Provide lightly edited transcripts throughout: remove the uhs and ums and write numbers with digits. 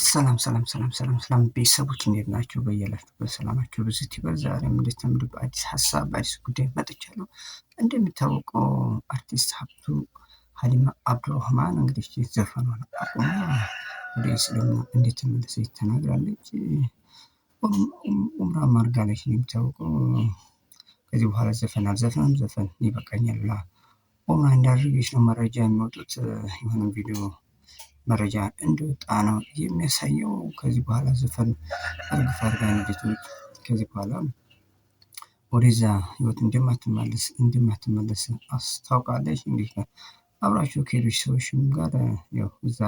ሰላም ቤተሰቦች እንዴት ናቸው? በያላችሁበት ሰላማችሁ ብዝት ይበል። ዛሬም እንደተለመደው በአዲስ ሀሳብ በአዲስ ጉዳይ መጥቻለሁ። እንደሚታወቀው አርቲስት ሀብቱ ሀሊማ አብዱራህማን እንግዲህ ዘፈኗን አቁማ ወደ እስልምና እንደተመለሰች ተናግራለች። ኡምራም አድርጋለች። እንደሚታወቀው ከዚህ በኋላ ዘፈን አልዘፍንም፣ ዘፈን ይበቃኛል ብላ ኡምራ እንዳደረገች ነው መረጃ የሚወጡት። የሆነ ቪዲዮ መረጃ እንደወጣ ነው የሚያሳየው። ከዚህ በኋላ ዘፈን እርግፍ አድርጋ እንድትወጥ ከዚህ በኋላ ወደዛ ህይወት እንደማትመለስ አስታውቃለች። እንግዲህ አብራቸው ከሄዶች ሰዎችም ጋር ያው እዛ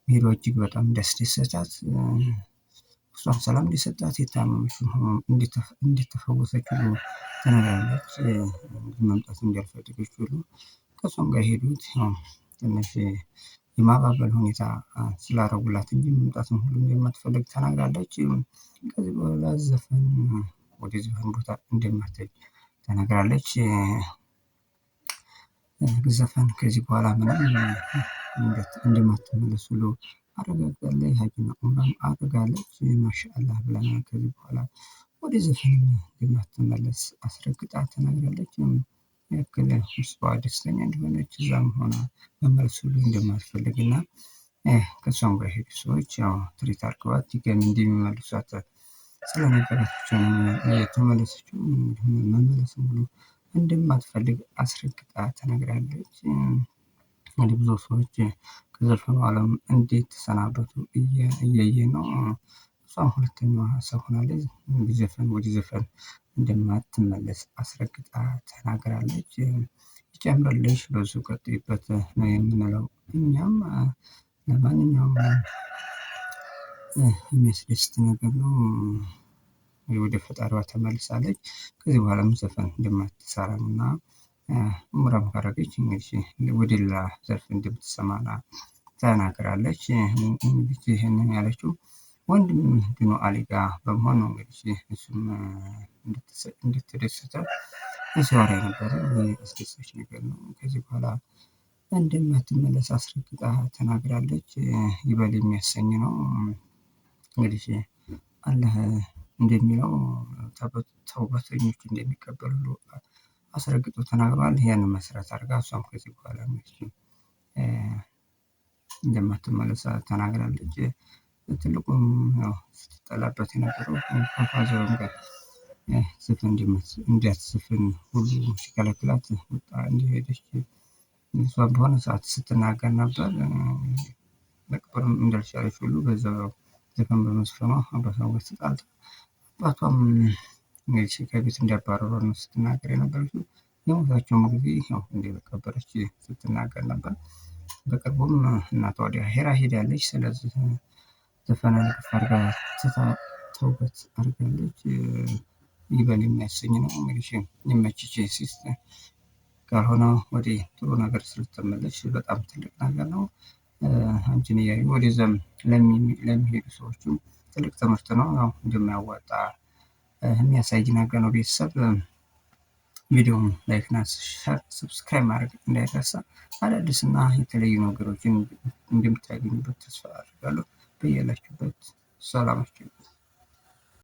መሄዷ እጅግ በጣም እንዳስደሰታት፣ እሷም ሰላም እንደሰጣት፣ የታመመችው እንደተፈወሰች ሁሉ ተናግራለች። መምጣት እንዳልፈለገች ሁሉ ከእሷም ጋር ሄዱት ትንሽ የማባበል ሁኔታ ስላደረጉላት እንጂ መምጣትን ሁሉ እንደማትፈልግ ተናግራለች። ከዚህ በኋላ ወደ ዘፈን ቦታ እንደማትሄድ ተናግራለች። ዘፈን ከዚህ በኋላ ምንም እንደማትመለስ ሁሉ አረጋግጣለች። ሀጅና ኡምራም አድርጋለች። ማሻአላህ ብለናል። ከዚህ በኋላ ወደ ዘፈን እንደማትመለስ አስረግጣ ተናግራለች። ያክል ውስጧ ደስተኛ እንደሆነች እዛም ሆና መመለስ ሁሉ እንደማትፈልግና ከእሷም ጋር የሄዱ ሰዎች ያው ትሪት አድርገዋት ድጋሚ እንደሚመልሷት ስለነገራቸው የተመለሰችው መመለስም ሁሉ እንደማትፈልግ አስረግጣ ተናግራለች። እንግዲህ ብዙ ሰዎች ከዘፈኑ ዓለም እንዴት ተሰናበቱ እያየ ነው። እሷም ሁለተኛዋ ሰው ሆናለች። ወደ ዘፈን እንደማትመለስ አስረግጣ ተናግራለች። ይጨምርልሽ፣ በዙ ቀጥይበት ነው የምንለው እኛም። ለማንኛውም የሚያስደስት ነገር ነው። ወደ ፈጣሪዋ ተመልሳለች። ከዚህ በኋላም ዘፈን እንደማትሰራም እና ኡምራም ካረገች እንግዲህ ወደ ሌላ ዘርፍ እንደምትሰማራ ተናግራለች። እንግዲህ ይሄንን ያለችው ወንድም ዲኖ አሊ ጋር በመሆን ነው። እንግዲህ እሱም እንድትደሰተ ሲያወራ የነበረ አስደሳች ነገር ነው። ከዚህ በኋላ እንደማትመለስ አስረግጣ ተናግራለች። ይበል የሚያሰኝ ነው። እንግዲህ አላህ እንደሚለው ተውበተኞች እንደሚቀበል ሁሉ አስረግጦ ተናግሯል። ያንን መሰረት አድርጋ እሷም ከዚህ በኋላ እንደማትመለስ ተናግራለች። ትልቁም ያው ስትጠላበት የነበረው ከፋዘሩም ጋር ዘፈን እንዲያትዘፍን ሁሉ ሲከለክላት ወጣ እንደሄደች እሷ በሆነ ሰዓት ስትናገር ነበር። መቅበርም እንዳልቻለች ሁሉ በዛው ዘፈን በመዝፈኗ አባቷ ጋር ተጣልታ አባቷም እንግዲህ ከቤት እንዲያባረሯ ነው ስትናገር የነበረችው። የሞታቸውም ጊዜ ያው እንደቀበረች ስትናገር ነበር። በቅርቡም እናቷ ወደ ሄራ ሄዳለች። ስለዚህ ዘፈንን ከፍ አድርጋ ተውበት አድርጋለች። ይበል የሚያሰኝ ነው። እንግዲህ ይመችሽ ሲስተር ካልሆነ ወደ ጥሩ ነገር ስለተመለስሽ በጣም ትልቅ ነገር ነው። አንቺን እያዩ ወደዛም ለሚሄዱ ሰዎችም ትልቅ ትምህርት ነው። ያው እንደማያዋጣ የሚያሳይ ነገር ነው። ቤተሰብ ቪዲዮውን ላይክ እና ሰብስክራይብ ማድረግ እንዳይረሳ። አዳዲስና የተለያዩ ነገሮችን እንደምታገኙበት ተስፋ አድርጋለሁ። በያላችሁበት ሰላማችሁ